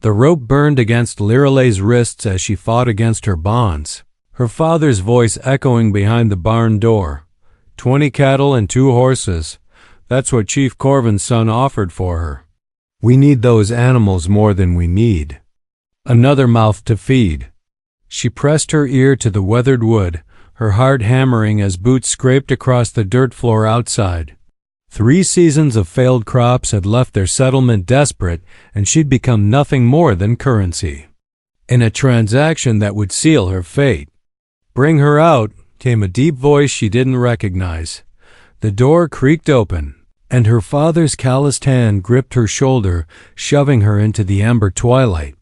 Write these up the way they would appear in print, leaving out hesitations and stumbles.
The rope burned against Liralay's wrists as she fought against her bonds, her father's voice echoing behind the barn door. 20 cattle and 2 horses. That's what Chief Corvin's son offered for her. We need those animals more than we need another mouth to feed. She pressed her ear to the weathered wood, her heart hammering as boots scraped across the dirt floor outside. 3 seasons of failed crops had left their settlement desperate, and she'd become nothing more than currency in a transaction that would seal her fate. "Bring her out," came a deep voice she didn't recognize. The door creaked open, and her father's calloused hand gripped her shoulder, shoving her into the amber twilight.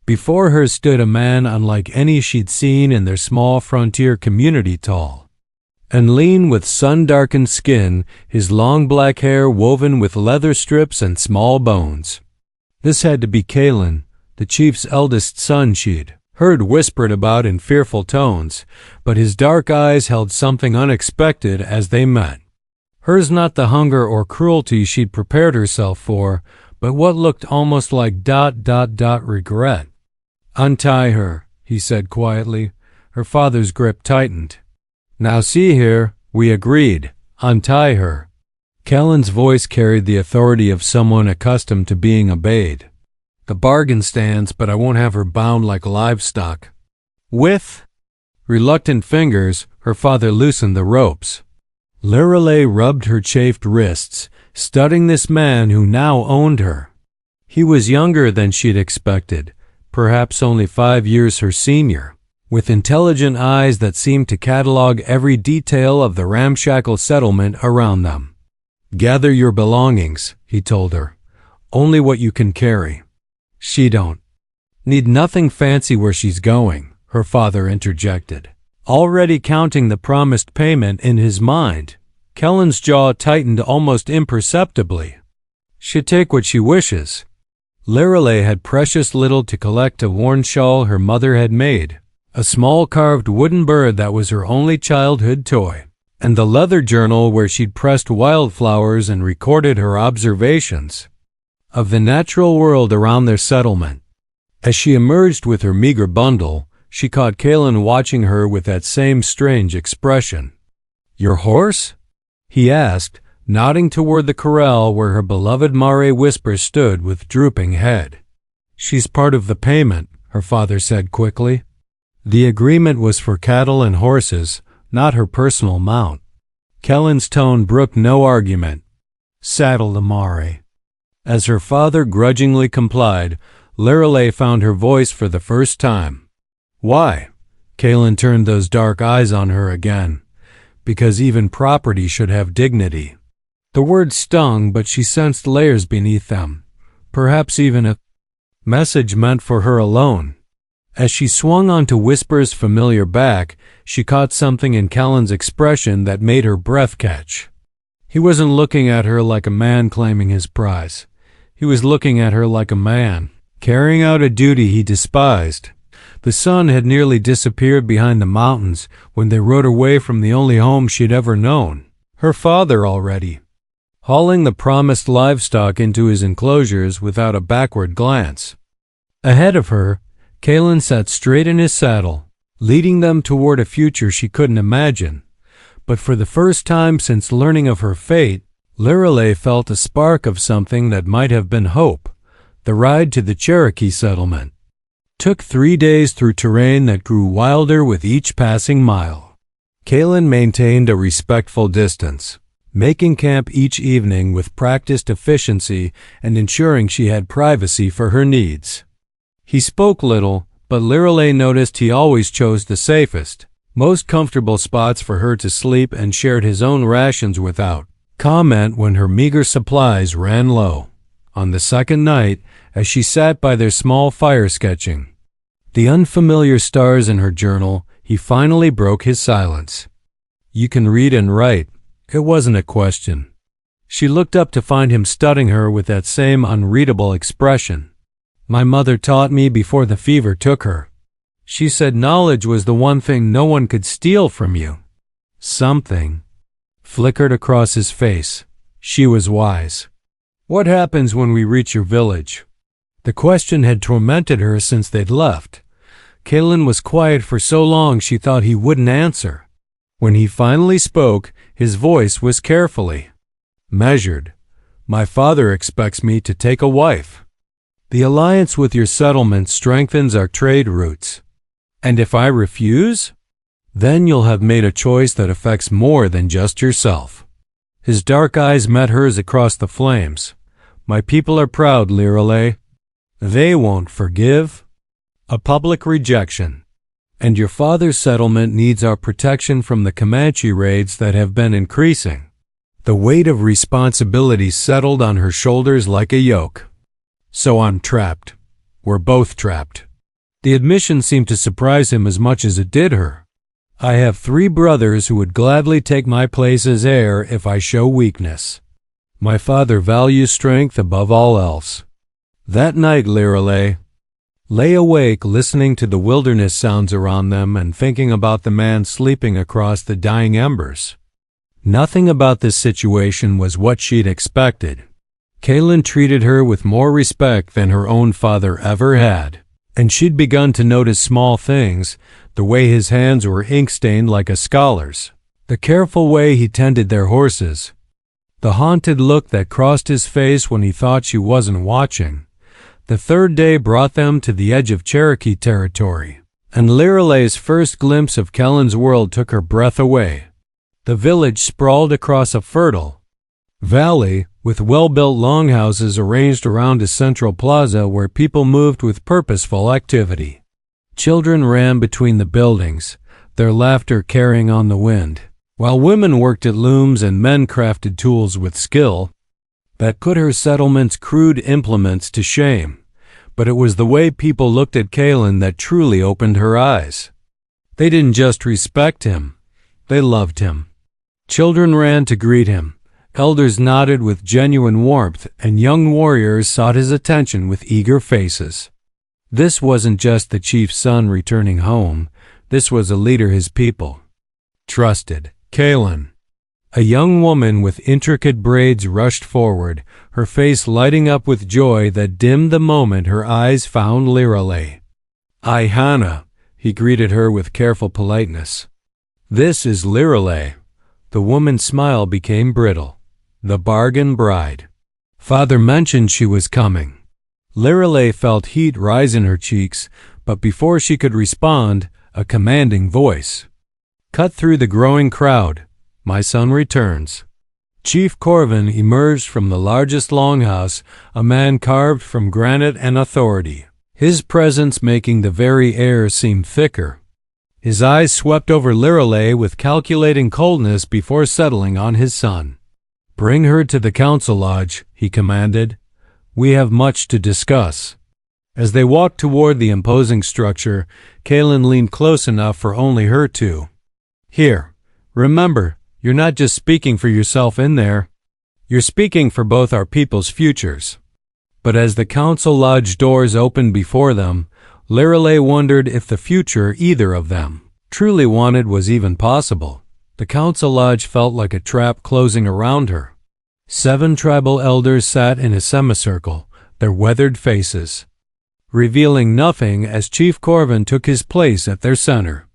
Before her stood a man unlike any she'd seen in their small frontier community, tall and lean with sun-darkened skin, his long black hair woven with leather strips and small bones. This had to be Kalen, the chief's eldest son she'd heard whispered about in fearful tones, but his dark eyes held something unexpected as they met. Hers not the hunger or cruelty she'd prepared herself for, but what looked almost like regret. "Untie her," he said quietly. Her father's grip tightened. "Now see here, we agreed. Untie her." Kellen's voice carried the authority of someone accustomed to being obeyed. "The bargain stands, but I won't have her bound like livestock." With reluctant fingers, her father loosened the ropes. Lirelay rubbed her chafed wrists, studying this man who now owned her. He was younger than she'd expected, perhaps only 5 years her senior, with intelligent eyes that seemed to catalog every detail of the ramshackle settlement around them. "Gather your belongings," he told her. "Only what you can carry." "She don't need nothing fancy where she's going," her father interjected, already counting the promised payment in his mind. Kellen's jaw tightened almost imperceptibly. "She'd take what she wishes." Lirelay had precious little to collect: a worn shawl her mother had made, a small carved wooden bird that was her only childhood toy, and the leather journal where she'd pressed wildflowers and recorded her observations of the natural world around their settlement. As she emerged with her meager bundle, she caught Kalen watching her with that same strange expression. "Your horse?" he asked, nodding toward the corral where her beloved mare Wistba stood with drooping head. "She's part of the payment," her father said quickly. The agreement was for cattle and horses, not her personal mount. Kellen's tone brooked no argument. "Saddle the mare." As her father grudgingly complied, Lirelay found her voice for the first time. "Why?" Kalen turned those dark eyes on her again. "Because even property should have dignity." The words stung, but she sensed layers beneath them, perhaps even a message meant for her alone. As she swung onto Wistba's familiar back, she caught something in Kellen's expression that made her breath catch. He wasn't looking at her like a man claiming his prize. He was looking at her like a man carrying out a duty he despised. The sun had nearly disappeared behind the mountains when they rode away from the only home she'd ever known, her father already hauling the promised livestock into his enclosures without a backward glance. Ahead of her, Kalen sat straight in his saddle, leading them toward a future she couldn't imagine. But for the first time since learning of her fate, Lirelay felt a spark of something that might have been hope. The ride to the Cherokee settlement took 3 days through terrain that grew wilder with each passing mile. Kalen maintained a respectful distance, making camp each evening with practiced efficiency and ensuring she had privacy for her needs. He spoke little, but Lirelay noticed he always chose the safest, most comfortable spots for her to sleep and shared his own rations without comment when her meager supplies ran low. On the second night, as she sat by their small fire sketching the unfamiliar stars in her journal, he finally broke his silence. "You can read and write." It wasn't a question. She looked up to find him studying her with that same unreadable expression. "My mother taught me before the fever took her. She said knowledge was the one thing no one could steal from you." Something flickered across his face. She was wise. "What happens when we reach your village?" The question had tormented her since they'd left. Kalen was quiet for so long she thought he wouldn't answer. When he finally spoke, his voice was carefully measured. My father expects me to take a wife. The alliance with your settlement strengthens our trade routes. And if I refuse? Then you'll have made a choice that affects more than just yourself. His dark eyes met hers across the flames. My people are proud, Lirale. They won't forgive. A public rejection. And your father's settlement needs our protection from the Comanche raids that have been increasing. The weight of responsibility settled on her shoulders like a yoke. So I'm trapped. We're both trapped. The admission seemed to surprise him as much as it did her. I have 3 brothers who would gladly take my place as heir if I show weakness. My father values strength above all else. That night, Lirale lay awake listening to the wilderness sounds around them and thinking about the man sleeping across the dying embers. Nothing about this situation was what she'd expected. Kalen treated her with more respect than her own father ever had, and she'd begun to notice small things, the way his hands were ink-stained like a scholar's, the careful way he tended their horses, the haunted look that crossed his face when he thought she wasn't watching. The 3rd day brought them to the edge of Cherokee territory, and Lirale's first glimpse of Kellen's world took her breath away. The village sprawled across a fertile valley with well-built longhouses arranged around a central plaza where people moved with purposeful activity. Children ran between the buildings, their laughter carrying on the wind, while women worked at looms and men crafted tools with skill that put her settlement's crude implements to shame. But it was the way people looked at Kalen that truly opened her eyes. They didn't just respect him, they loved him. Children ran to greet him, elders nodded with genuine warmth, and young warriors sought his attention with eager faces. This wasn't just the chief's son returning home, this was a leader his people trusted. Kalen. A young woman with intricate braids rushed forward, her face lighting up with joy that dimmed the moment her eyes found Lirale. "Ai Hannah," he greeted her with careful politeness. "This is Lirale." The woman's smile became brittle. The bargain bride. Father mentioned she was coming. Lirale felt heat rise in her cheeks, but before she could respond, a commanding voice cut through the growing crowd. "My son returns." Chief Corvin emerged from the largest longhouse, a man carved from granite and authority, his presence making the very air seem thicker. His eyes swept over Lirale with calculating coldness before settling on his son. "Bring her to the council lodge," he commanded. "We have much to discuss." As they walked toward the imposing structure, Kalen leaned close enough for only her to hear. "Remember, you're not just speaking for yourself in there. You're speaking for both our people's futures." But as the council lodge doors opened before them, Lirale wondered if the future either of them truly wanted was even possible. The council lodge felt like a trap closing around her. 7 tribal elders sat in a semicircle, their weathered faces revealing nothing as Chief Corvin took his place at their center.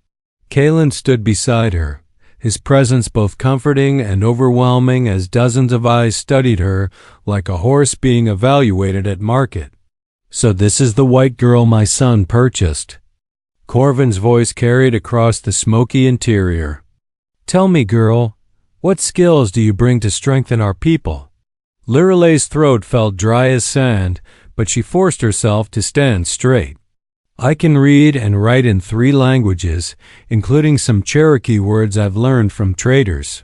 Kalen stood beside her, his presence both comforting and overwhelming as dozens of eyes studied her like a horse being evaluated at market. "So this is the white girl my son purchased." Corvin's voice carried across the smoky interior. "Tell me, girl, what skills do you bring to strengthen our people?" Lirale's throat felt dry as sand, but she forced herself to stand straight. "I can read and write in 3 languages, including some Cherokee words I've learned from traders.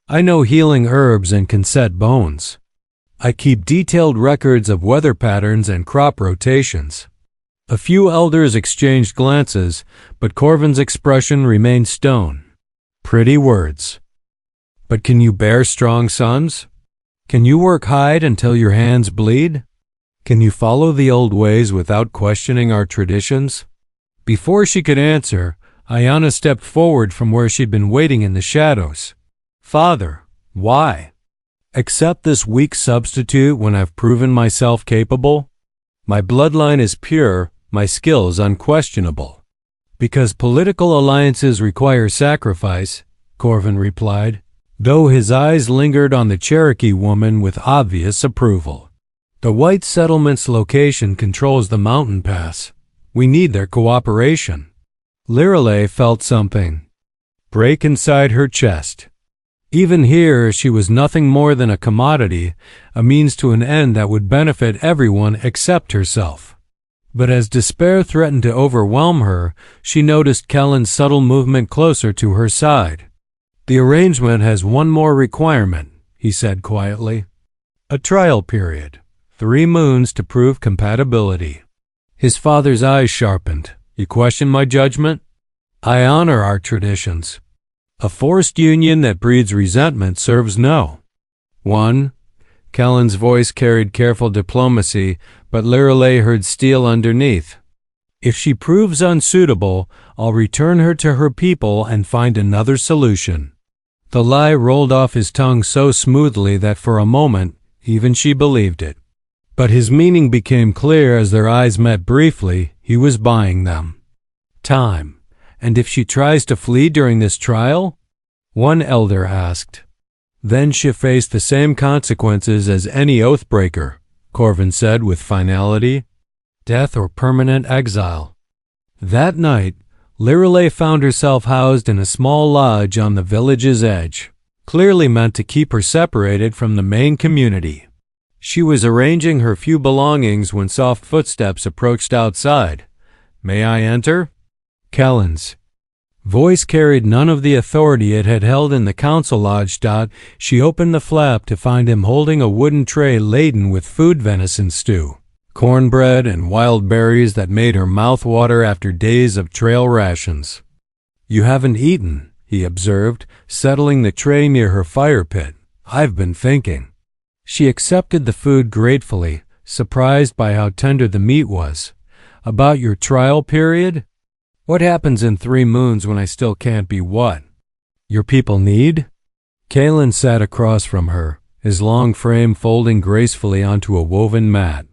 I know healing herbs and can set bones. I keep detailed records of weather patterns and crop rotations." A few elders exchanged glances, but Corvin's expression remained stone. "Pretty words. But can you bear strong sons? Can you work hide until your hands bleed? Can you follow the old ways without questioning our traditions?" Before she could answer, Ayana stepped forward from where she'd been waiting in the shadows. "Father, why? Accept this weak substitute when I've proven myself capable?" My bloodline is pure, my skills unquestionable. Because political alliances require sacrifice, Corvin replied, though his eyes lingered on the Cherokee woman with obvious approval. The white settlement's location controls the mountain pass. We need their cooperation. Lirelei felt something break inside her chest. Even here, she was nothing more than a commodity, a means to an end that would benefit everyone except herself. But as despair threatened to overwhelm her, she noticed Kellen's subtle movement closer to her side. The arrangement has one more requirement, he said quietly. A trial period. 3 moons to prove compatibility. His father's eyes sharpened. You question my judgment? I honor our traditions. A forced union that breeds resentment serves no. 1. Kellen's voice carried careful diplomacy, but Lirelei heard steel underneath. If she proves unsuitable, I'll return her to her people and find another solution. The lie rolled off his tongue so smoothly that for a moment, even she believed it. But his meaning became clear as their eyes met briefly. He was buying them time. And if she tries to flee during this trial? One elder asked. Then she faced the same consequences as any oathbreaker, Corvin said with finality. Death or permanent exile. That night, Lirelei found herself housed in a small lodge on the village's edge, clearly meant to keep her separated from the main community. She was arranging her few belongings when soft footsteps approached outside. May I enter? Kellen's voice carried none of the authority it had held in the council lodge. She opened the flap to find him holding a wooden tray laden with food venison stew, cornbread, and wild berries that made her mouth water after days of trail rations. You haven't eaten, he observed, settling the tray near her fire pit. I've been thinking. She accepted the food gratefully, surprised by how tender the meat was. About your trial period? What happens in 3 moons when I still can't be what your people need? Kalen sat across from her, his long frame folding gracefully onto a woven mat.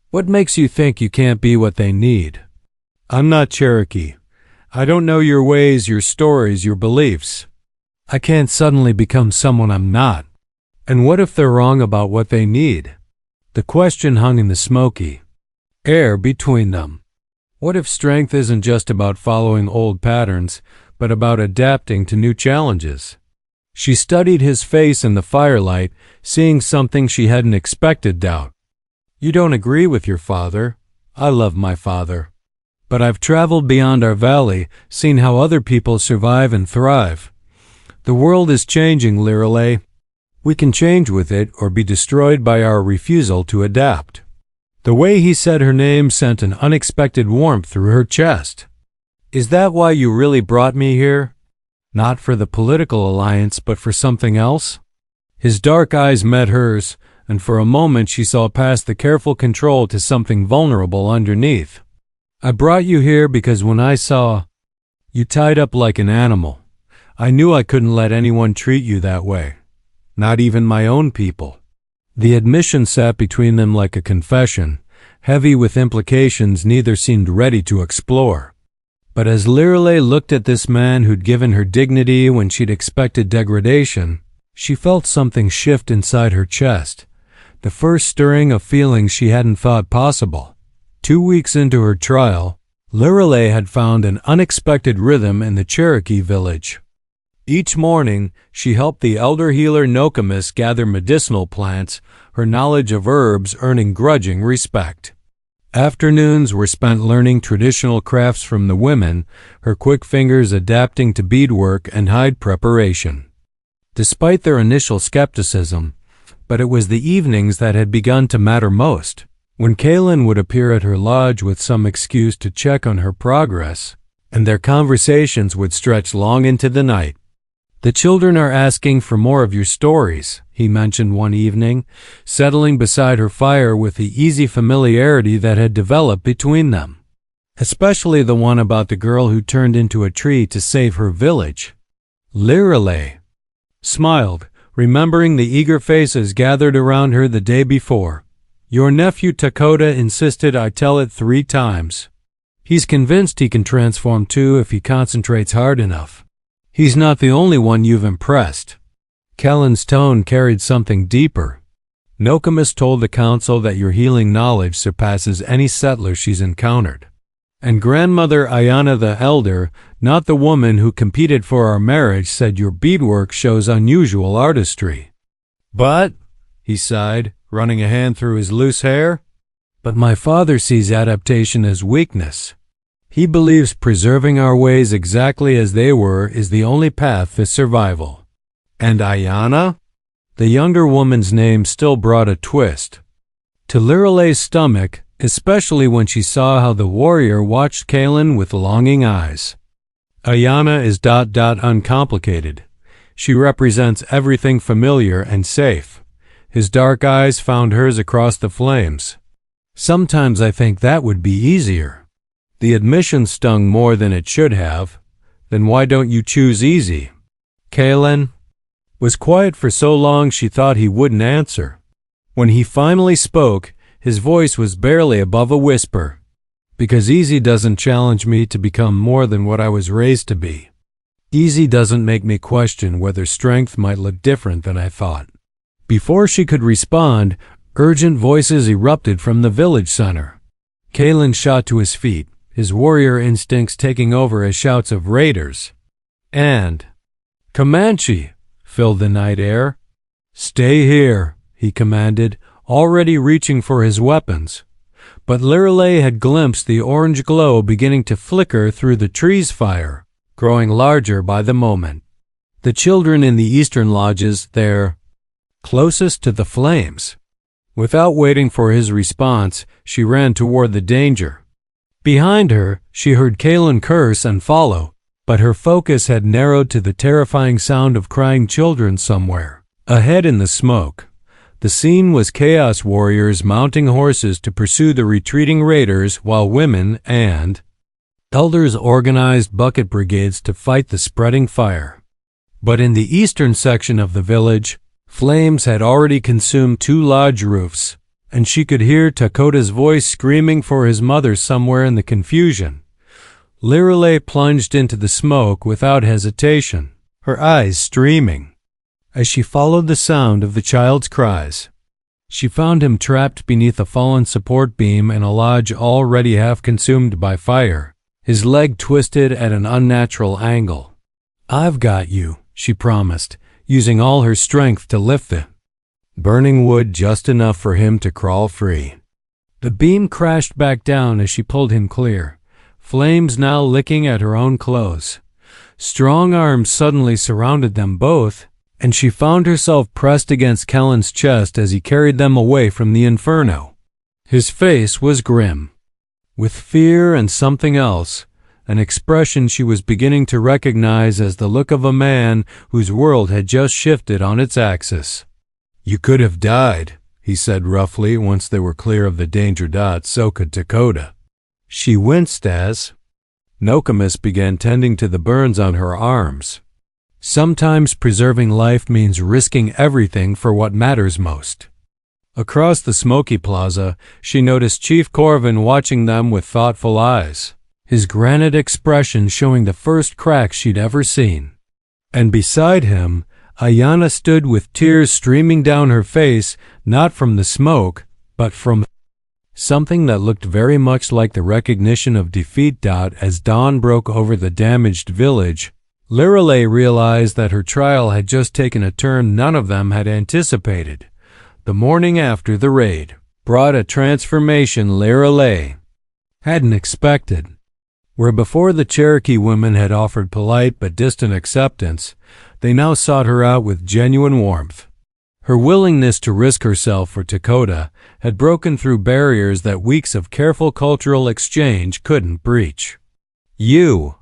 What makes you think you can't be what they need? I'm not Cherokee. I don't know your ways, your stories, your beliefs. I can't suddenly become someone I'm not. And what if they're wrong about what they need? The question hung in the smoky air between them. What if strength isn't just about following old patterns, but about adapting to new challenges? She studied his face in the firelight, seeing something she hadn't expected. Doubt. You don't agree with your father. I love my father. But I've traveled beyond our valley, seen how other people survive and thrive. The world is changing, Lirelei. We can change with it or be destroyed by our refusal to adapt. The way he said her name sent an unexpected warmth through her chest. Is that why you really brought me here? Not for the political alliance, but for something else? His dark eyes met hers, and for a moment she saw past the careful control to something vulnerable underneath. I brought you here because when I saw you tied up like an animal, I knew I couldn't let anyone treat you that way. Not even my own people. The admission sat between them like a confession, heavy with implications neither seemed ready to explore. But as Lirelei looked at this man who'd given her dignity when she'd expected degradation, she felt something shift inside her chest, the first stirring of feelings she hadn't thought possible. 2 weeks into her trial, Lirelei had found an unexpected rhythm in the Cherokee village. Each morning, she helped the elder healer Nokomis gather medicinal plants, her knowledge of herbs earning grudging respect. Afternoons were spent learning traditional crafts from the women, her quick fingers adapting to beadwork and hide preparation. Despite their initial skepticism, but it was the evenings that had begun to matter most, when Kalen would appear at her lodge with some excuse to check on her progress, and their conversations would stretch long into the night. The children are asking for more of your stories, he mentioned one evening, settling beside her fire with the easy familiarity that had developed between them. Especially the one about the girl who turned into a tree to save her village. Lirelei smiled, remembering the eager faces gathered around her the day before. Your nephew Dakota insisted I tell it 3 times. He's convinced he can transform too if he concentrates hard enough. He's not the only one you've impressed." Kellen's tone carried something deeper. "Nokomis told the council that your healing knowledge surpasses any settler she's encountered. And Grandmother Ayana the Elder, not the woman who competed for our marriage, said your beadwork shows unusual artistry." "But," he sighed, running a hand through his loose hair, "but my father sees adaptation as weakness. He believes preserving our ways exactly as they were is the only path to survival." "And Ayana?" The younger woman's name still brought a twist to Liralay's stomach, especially when she saw how the warrior watched Kalen with longing eyes. "Ayana is uncomplicated. She represents everything familiar and safe." His dark eyes found hers across the flames. "Sometimes I think that would be easier." The admission stung more than it should have. "Then why don't you choose easy?" Kalen was quiet for so long she thought he wouldn't answer. When he finally spoke, his voice was barely above a whisper. "Because easy doesn't challenge me to become more than what I was raised to be. Easy doesn't make me question whether strength might look different than I thought." Before she could respond, urgent voices erupted from the village center. Kalen shot to his feet, his warrior instincts taking over as shouts of raiders and Comanche filled the night air. "Stay here," he commanded, already reaching for his weapons. But Liralay had glimpsed the orange glow beginning to flicker through the tree's fire, growing larger by the moment. The children in the eastern lodges there, closest to the flames. Without waiting for his response, she ran toward the danger. Behind her, she heard Kalen curse and follow, but her focus had narrowed to the terrifying sound of crying children somewhere ahead in the smoke. The scene was chaos warriors mounting horses to pursue the retreating raiders, while women and elders organized bucket brigades to fight the spreading fire. But in the eastern section of the village, flames had already consumed 2 lodge roofs, and she could hear Dakota's voice screaming for his mother somewhere in the confusion. Liralay plunged into the smoke without hesitation, her eyes streaming. As she followed the sound of the child's cries, she found him trapped beneath a fallen support beam in a lodge already half consumed by fire, his leg twisted at an unnatural angle. "I've got you," she promised, using all her strength to lift the burning wood just enough for him to crawl free. The beam crashed back down as she pulled him clear, flames now licking at her own clothes. Strong arms suddenly surrounded them both, and she found herself pressed against Kellen's chest as he carried them away from the inferno. His face was grim, with fear and something else, an expression she was beginning to recognize as the look of a man whose world had just shifted on its axis. "You could have died," he said roughly once they were clear of the danger dot. "So could Dakota." She winced as Nokomis began tending to the burns on her arms. Sometimes preserving life means risking everything for what matters most. Across the smoky plaza, she noticed Chief Corvin watching them with thoughtful eyes, his granite expression showing the first cracks she'd ever seen. And beside him, Ayana stood with tears streaming down her face, not from the smoke, but from something that looked very much like the recognition of defeat. As dawn broke over the damaged village, Liralay realized that her trial had just taken a turn none of them had anticipated. The morning after the raid brought a transformation Liralay hadn't expected. Where before the Cherokee women had offered polite but distant acceptance, they now sought her out with genuine warmth. Her willingness to risk herself for Dakota had broken through barriers that weeks of careful cultural exchange couldn't breach. "You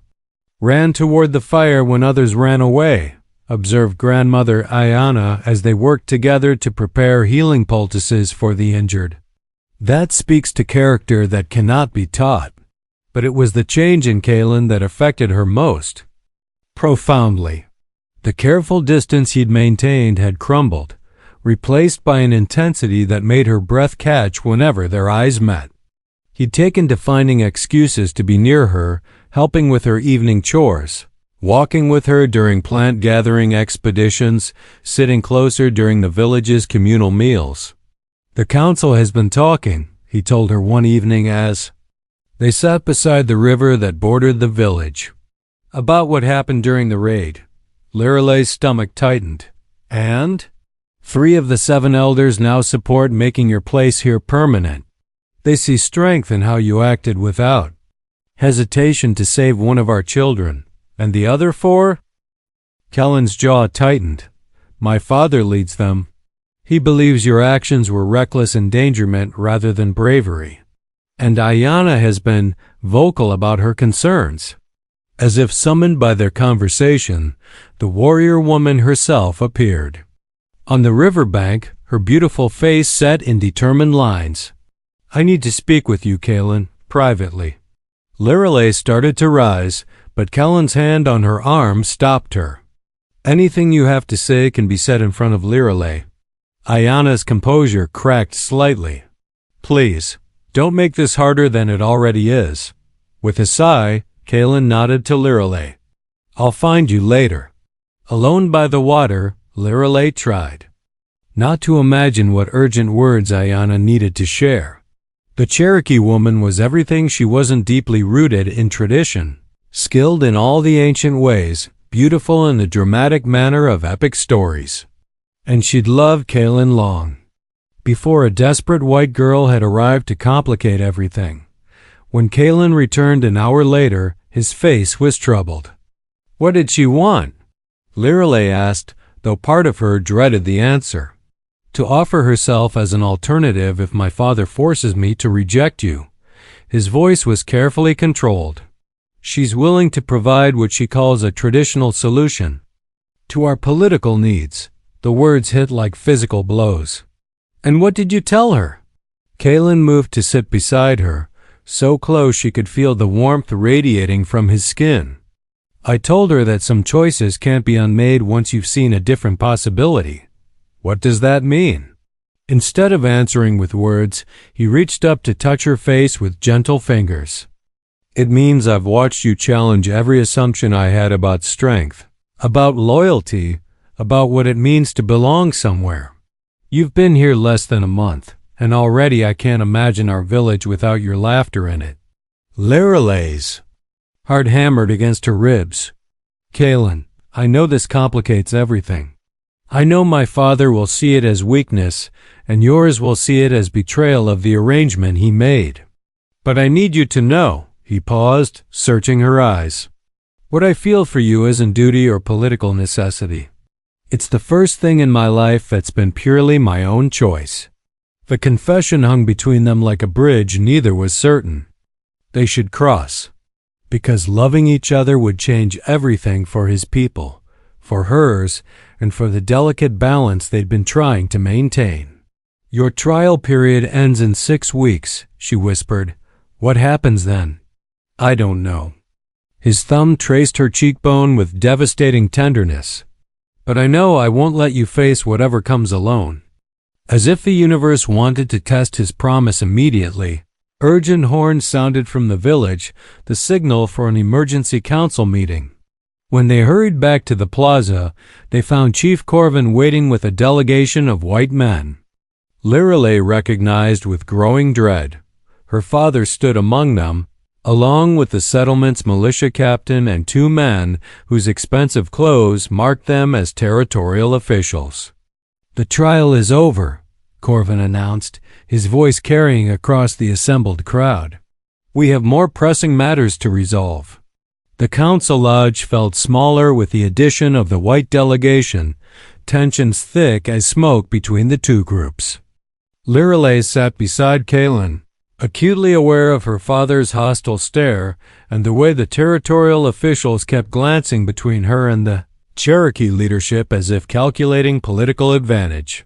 ran toward the fire when others ran away," observed Grandmother Ayana as they worked together to prepare healing poultices for the injured. "That speaks to character that cannot be taught." But it was the change in Kalen that affected her most profoundly. The careful distance he'd maintained had crumbled, replaced by an intensity that made her breath catch whenever their eyes met. He'd taken to finding excuses to be near her, helping with her evening chores, walking with her during plant gathering expeditions, sitting closer during the village's communal meals. "The council has been talking," he told her one evening as they sat beside the river that bordered the village, "about what happened during the raid." Liralay's stomach tightened. "And? 3 of the 7 elders now support making your place here permanent. They see strength in how you acted without hesitation to save one of our children. And the other 4? Kellen's jaw tightened. "My father leads them. He believes your actions were reckless endangerment rather than bravery. And Ayanna has been vocal about her concerns." As if summoned by their conversation, the warrior woman herself appeared. On the riverbank, her beautiful face set in determined lines. "I need to speak with you, Kellen, privately." Liralay started to rise, but Kellen's hand on her arm stopped her. "Anything you have to say can be said in front of Liralay." Ayanna's composure cracked slightly. "Please, don't make this harder than it already is." With a sigh, Kellen nodded to Liralay. "I'll find you later." Alone by the water, Liralay tried not to imagine what urgent words Ayanna needed to share. The Cherokee woman was everything she wasn't deeply rooted in tradition, skilled in all the ancient ways, beautiful in the dramatic manner of epic stories. And she'd loved Kellen long, before a desperate white girl had arrived to complicate everything. When Kellen returned an hour later, his face was troubled. "What did she want?" Liralay asked, though part of her dreaded the answer. "To offer herself as an alternative if my father forces me to reject you." His voice was carefully controlled. "She's willing to provide what she calls a traditional solution to our political needs." The words hit like physical blows. "And what did you tell her?" Kellen moved to sit beside her, so close she could feel the warmth radiating from his skin. "I told her that some choices can't be unmade once you've seen a different possibility." "What does that mean?" Instead of answering with words, he reached up to touch her face with gentle fingers. "It means I've watched you challenge every assumption I had about strength, about loyalty, about what it means to belong somewhere. You've been here less than a month, and already I can't imagine our village without your laughter in it." Liralay's heart hammered against her ribs. "Kellen, I know this complicates everything. I know my father will see it as weakness, and yours will see it as betrayal of the arrangement he made. But I need you to know," he paused, searching her eyes, "what I feel for you isn't duty or political necessity. It's the first thing in my life that's been purely my own choice." The confession hung between them like a bridge neither was certain they should cross, because loving each other would change everything for his people, for hers, and for the delicate balance they'd been trying to maintain. "Your trial period ends in 6 weeks, she whispered. "What happens then?" "I don't know." His thumb traced her cheekbone with devastating tenderness. "But I know I won't let you face whatever comes alone." As if the universe wanted to test his promise immediately, urgent horns sounded from the village, the signal for an emergency council meeting. When they hurried back to the plaza, they found Chief Corvin waiting with a delegation of white men. Liralay recognized with growing dread. Her father stood among them, along with the settlement's militia captain and 2 men whose expensive clothes marked them as territorial officials. "The trial is over," Corvin announced, his voice carrying across the assembled crowd. "We have more pressing matters to resolve." The council lodge felt smaller with the addition of the white delegation, tensions thick as smoke between the 2 groups. Liralay sat beside Kellen, acutely aware of her father's hostile stare and the way the territorial officials kept glancing between her and the Cherokee leadership as if calculating political advantage.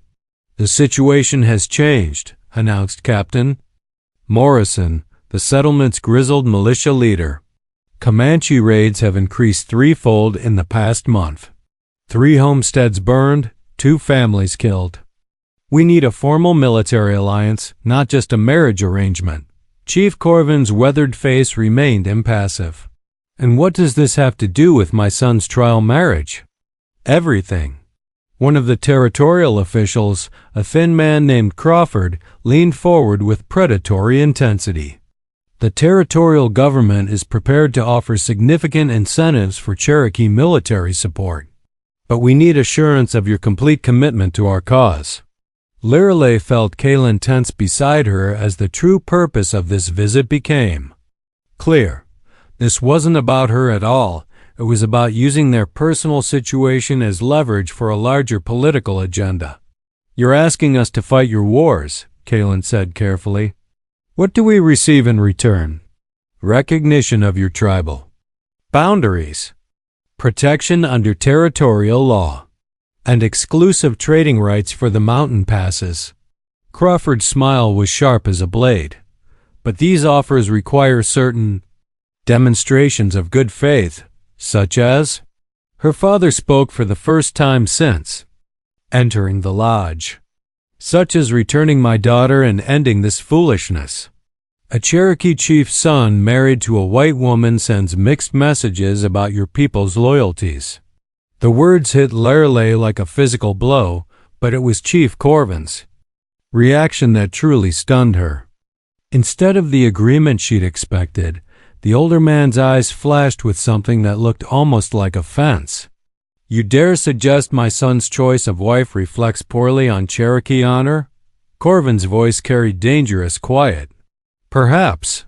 "The situation has changed," announced Captain Morrison, the settlement's grizzled militia leader. "Comanche raids have increased 3-fold in the past month. 3 homesteads burned, 2 families killed." We need a formal military alliance, not just a marriage arrangement. Chief Corvin's weathered face remained impassive. And what does this have to do with my son's trial marriage? Everything. One of the territorial officials, a thin man named Crawford, leaned forward with predatory intensity. The territorial government is prepared to offer significant incentives for Cherokee military support. But we need assurance of your complete commitment to our cause. Lirelei felt Kaylin tense beside her as the true purpose of this visit became clear. This wasn't about her at all. It was about using their personal situation as leverage for a larger political agenda. You're asking us to fight your wars, Kaylin said carefully. What do we receive in return? Recognition of your tribal boundaries, protection under territorial law, and exclusive trading rights for the mountain passes. Crawford's smile was sharp as a blade. But these offers require certain demonstrations of good faith, such as? Her father spoke for the first time since entering the lodge. Such as returning my daughter and ending this foolishness. A Cherokee chief's son married to a white woman sends mixed messages about your people's loyalties. The words hit Lirelei like a physical blow, but it was Chief Corvin's reaction that truly stunned her. Instead of the agreement she'd expected, the older man's eyes flashed with something that looked almost like offense. You dare suggest my son's choice of wife reflects poorly on Cherokee honor? Corvin's voice carried dangerous quiet. Perhaps.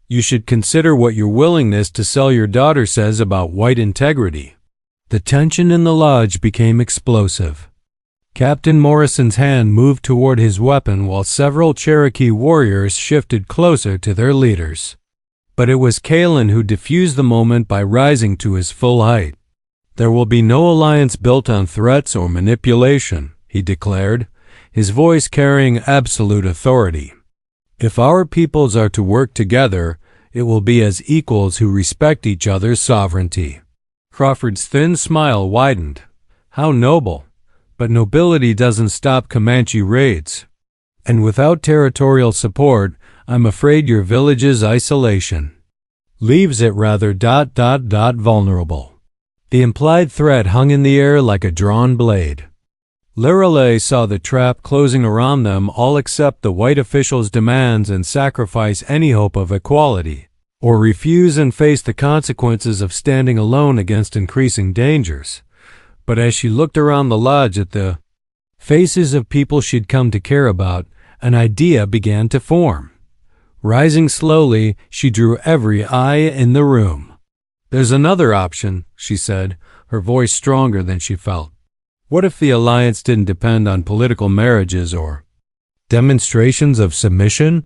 You should consider what your willingness to sell your daughter says about white integrity. The tension in the lodge became explosive. Captain Morrison's hand moved toward his weapon while several Cherokee warriors shifted closer to their leaders. But it was Kaylin who diffused the moment by rising to his full height. There will be no alliance built on threats or manipulation, he declared, his voice carrying absolute authority. If our peoples are to work together, it will be as equals who respect each other's sovereignty. Crawford's thin smile widened. How noble. But nobility doesn't stop Comanche raids. And without territorial support, I'm afraid your village's isolation leaves it rather vulnerable. The implied threat hung in the air like a drawn blade. Lirelei saw the trap closing around them, all accept the white official's demands and sacrifice any hope of equality, or refuse and face the consequences of standing alone against increasing dangers. But as she looked around the lodge at the faces of people she'd come to care about, an idea began to form. Rising slowly, she drew every eye in the room. There's another option, she said, her voice stronger than she felt. What if the alliance didn't depend on political marriages or demonstrations of submission?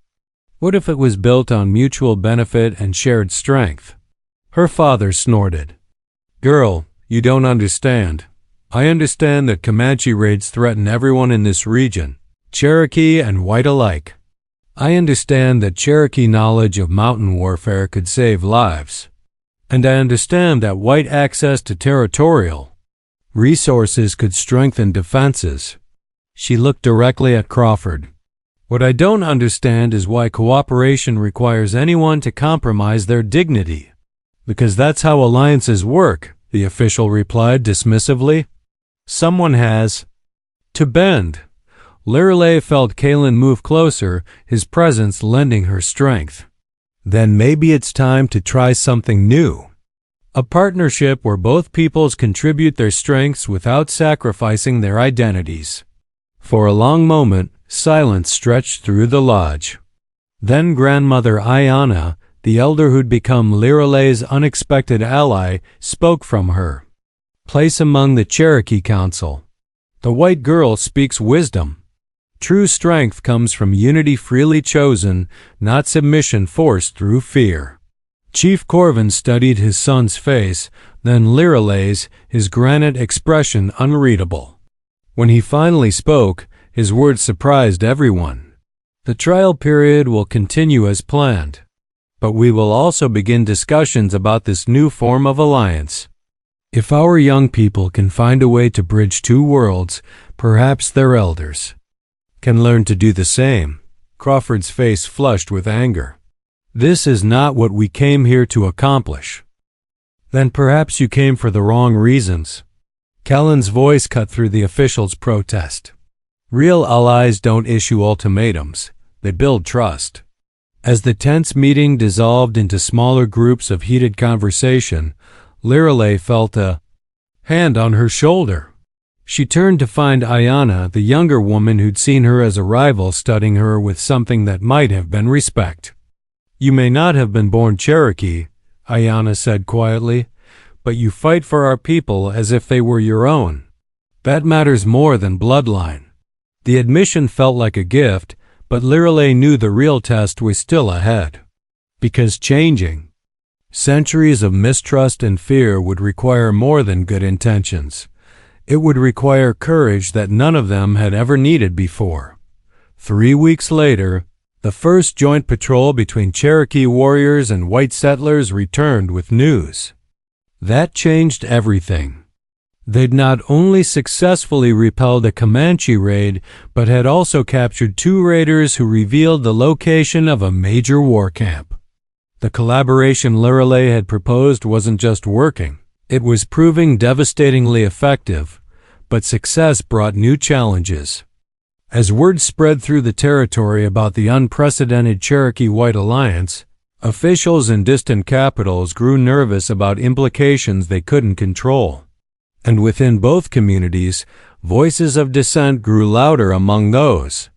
What if it was built on mutual benefit and shared strength? Her father snorted. Girl, you don't understand. I understand that Comanche raids threaten everyone in this region, Cherokee and white alike. I understand that Cherokee knowledge of mountain warfare could save lives. And I understand that white access to territorial resources could strengthen defenses. She looked directly at Crawford. What I don't understand is why cooperation requires anyone to compromise their dignity. Because that's how alliances work, the official replied dismissively. Someone has to bend. Lirelei felt Kaylin move closer, his presence lending her strength. Then maybe it's time to try something new. A partnership where both peoples contribute their strengths without sacrificing their identities. For a long moment, silence stretched through the lodge. Then grandmother Ayana, the elder who'd become Lirelei's unexpected ally, spoke from her place among the Cherokee Council. The white girl speaks wisdom. True strength comes from unity freely chosen, not submission forced through fear. Chief Corvin studied his son's face, then Lirelei's, his granite expression unreadable. When he finally spoke, his words surprised everyone. The trial period will continue as planned, but we will also begin discussions about this new form of alliance. If our young people can find a way to bridge two worlds, perhaps their elders can learn to do the same. Crawford's face flushed with anger. This is not what we came here to accomplish. Then perhaps you came for the wrong reasons. Kellen's voice cut through the official's protest. Real allies don't issue ultimatums. They build trust. As the tense meeting dissolved into smaller groups of heated conversation, Lirelei felt a hand on her shoulder. She turned to find Ayanna, the younger woman who'd seen her as a rival, studying her with something that might have been respect. You may not have been born Cherokee, Ayanna said quietly, but you fight for our people as if they were your own. That matters more than bloodline. The admission felt like a gift, but Lirelei knew the real test was still ahead. Because changing centuries of mistrust and fear would require more than good intentions. It would require courage that none of them had ever needed before. 3 weeks later, the first joint patrol between Cherokee warriors and white settlers returned with news. That changed everything. They'd not only successfully repelled a Comanche raid, but had also captured 2 raiders who revealed the location of a major war camp. The collaboration Lirelei had proposed wasn't just working. It was proving devastatingly effective, but success brought new challenges. As word spread through the territory about the unprecedented Cherokee-White alliance, officials in distant capitals grew nervous about implications they couldn't control. And within both communities, voices of dissent grew louder among those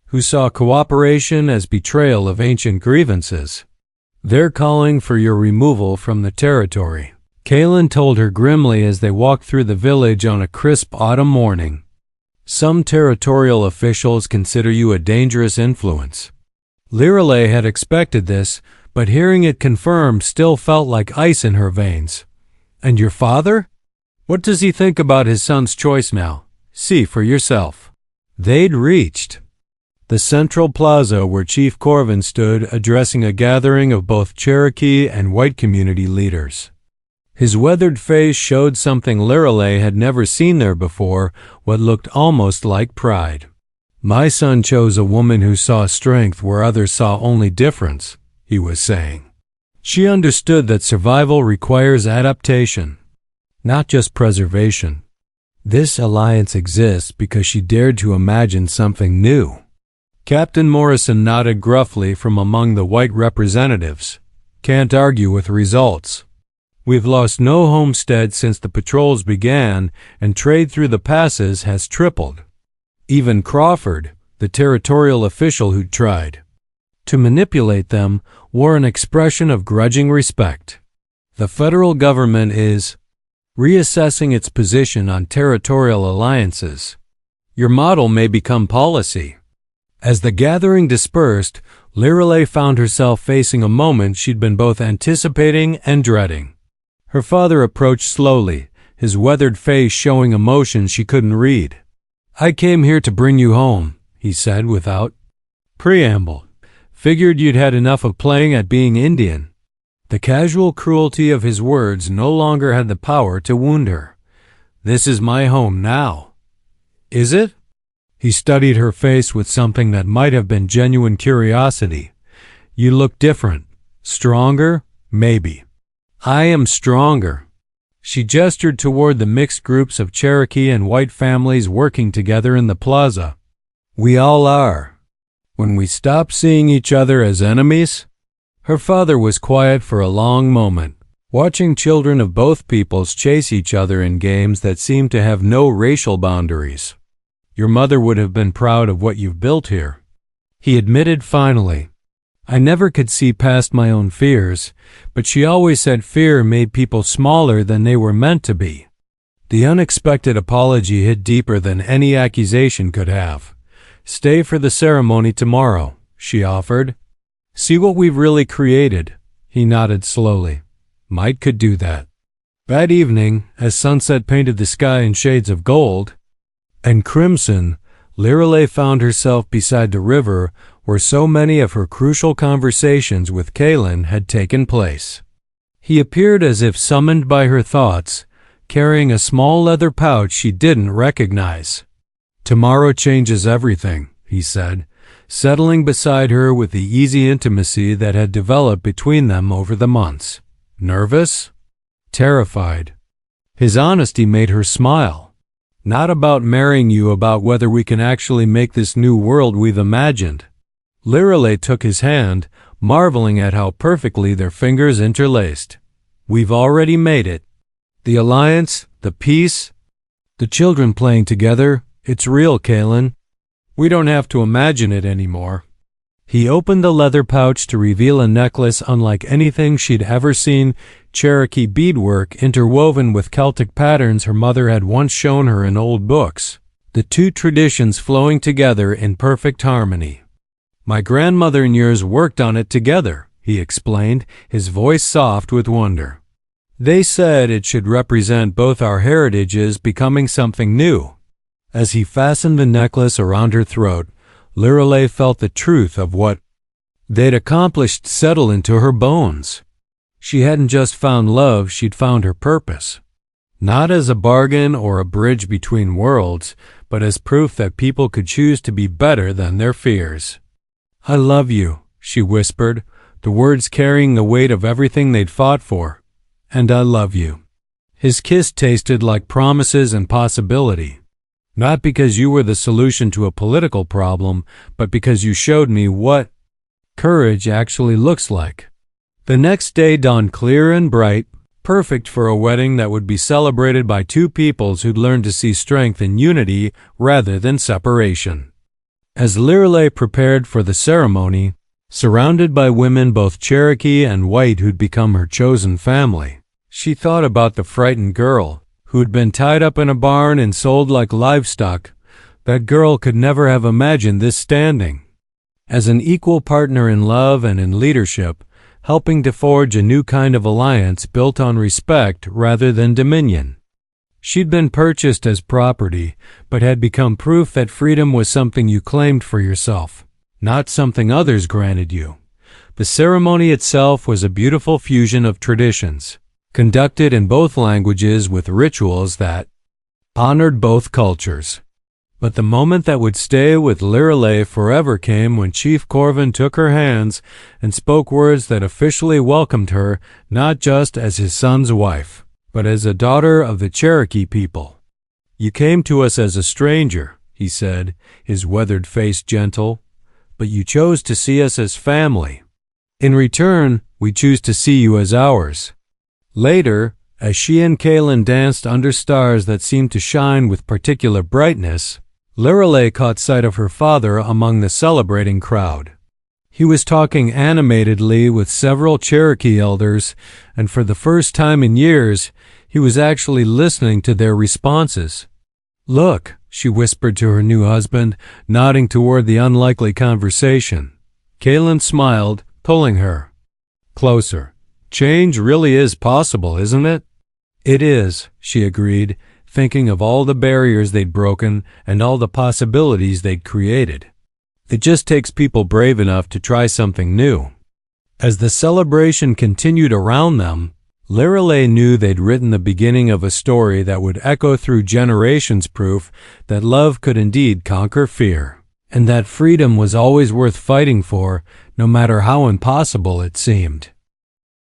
who saw cooperation as betrayal of ancient grievances. They're calling for your removal from the territory, Kaylin told her grimly as they walked through the village on a crisp autumn morning. Some territorial officials consider you a dangerous influence. Lirelei had expected this, but hearing it confirmed still felt like ice in her veins. And your father? What does he think about his son's choice now? See for yourself. They'd reached the central plaza where Chief Corvin stood addressing a gathering of both Cherokee and white community leaders. His weathered face showed something Lirelei had never seen there before, what looked almost like pride. My son chose a woman who saw strength where others saw only difference, he was saying. She understood that survival requires adaptation, not just preservation. This alliance exists because she dared to imagine something new. Captain Morrison nodded gruffly from among the white representatives. Can't argue with results. We've lost no homestead since the patrols began, and trade through the passes has tripled. Even Crawford, the territorial official who'd tried to manipulate them, wore an expression of grudging respect. The federal government is reassessing its position on territorial alliances. Your model may become policy. As the gathering dispersed, Lirelei found herself facing a moment she'd been both anticipating and dreading. Her father approached slowly, his weathered face showing emotion she couldn't read. I came here to bring you home, he said without preamble. Figured you'd had enough of playing at being Indian. The casual cruelty of his words no longer had the power to wound her. This is my home now. Is it? He studied her face with something that might have been genuine curiosity. You look different. Stronger? Maybe. I am stronger. She gestured toward the mixed groups of Cherokee and white families working together in the plaza. We all are. When we stop seeing each other as enemies? Her father was quiet for a long moment, watching children of both peoples chase each other in games that seemed to have no racial boundaries. Your mother would have been proud of what you've built here, he admitted finally. I never could see past my own fears, but she always said fear made people smaller than they were meant to be. The unexpected apology hit deeper than any accusation could have. Stay for the ceremony tomorrow, she offered. See what we've really created, he nodded slowly. Might could do that. That evening, as sunset painted the sky in shades of gold and crimson, Lirelei found herself beside the river where so many of her crucial conversations with Kaylin had taken place. He appeared as if summoned by her thoughts, carrying a small leather pouch she didn't recognize. Tomorrow changes everything, he said, settling beside her with the easy intimacy that had developed between them over the months. Nervous? Terrified. His honesty made her smile. Not about marrying you, about whether we can actually make this new world we've imagined. Lirelei took his hand, marveling at how perfectly their fingers interlaced. We've already made it. The alliance, the peace, the children playing together, it's real, Kaylin. We don't have to imagine it anymore. He opened the leather pouch to reveal a necklace unlike anything she'd ever seen, Cherokee beadwork interwoven with Celtic patterns her mother had once shown her in old books, the two traditions flowing together in perfect harmony. My grandmother and yours worked on it together, he explained, his voice soft with wonder. They said it should represent both our heritages becoming something new. As he fastened the necklace around her throat, Lirelei felt the truth of what they'd accomplished settle into her bones. She hadn't just found love, she'd found her purpose. Not as a bargain or a bridge between worlds, but as proof that people could choose to be better than their fears. I love you, she whispered, the words carrying the weight of everything they'd fought for. And I love you. His kiss tasted like promises and possibility. Not because you were the solution to a political problem, but because you showed me what courage actually looks like. The next day dawned clear and bright, perfect for a wedding that would be celebrated by two peoples who'd learned to see strength in unity rather than separation. As Lirelei prepared for the ceremony, surrounded by women both Cherokee and white who'd become her chosen family, she thought about the frightened girl who'd been tied up in a barn and sold like livestock. That girl could never have imagined this standing as an equal partner in love and in leadership, helping to forge a new kind of alliance built on respect rather than dominion. She'd been purchased as property, but had become proof that freedom was something you claimed for yourself, not something others granted you. The ceremony itself was a beautiful fusion of traditions, conducted in both languages with rituals that honored both cultures. But the moment that would stay with Lirelei forever came when Chief Corvin took her hands and spoke words that officially welcomed her not just as his son's wife, but as a daughter of the Cherokee people. You came to us as a stranger, he said, his weathered face gentle, but you chose to see us as family. In return, we choose to see you as ours. Later, as she and Kaylin danced under stars that seemed to shine with particular brightness, Lirelei caught sight of her father among the celebrating crowd. He was talking animatedly with several Cherokee elders, and for the first time in years, he was actually listening to their responses. Look, she whispered to her new husband, nodding toward the unlikely conversation. Kaylin smiled, pulling her closer. Change really is possible, isn't it? It is, she agreed, thinking of all the barriers they'd broken and all the possibilities they'd created. It just takes people brave enough to try something new. As the celebration continued around them, Lirelei knew they'd written the beginning of a story that would echo through generations, proof that love could indeed conquer fear, and that freedom was always worth fighting for, no matter how impossible it seemed.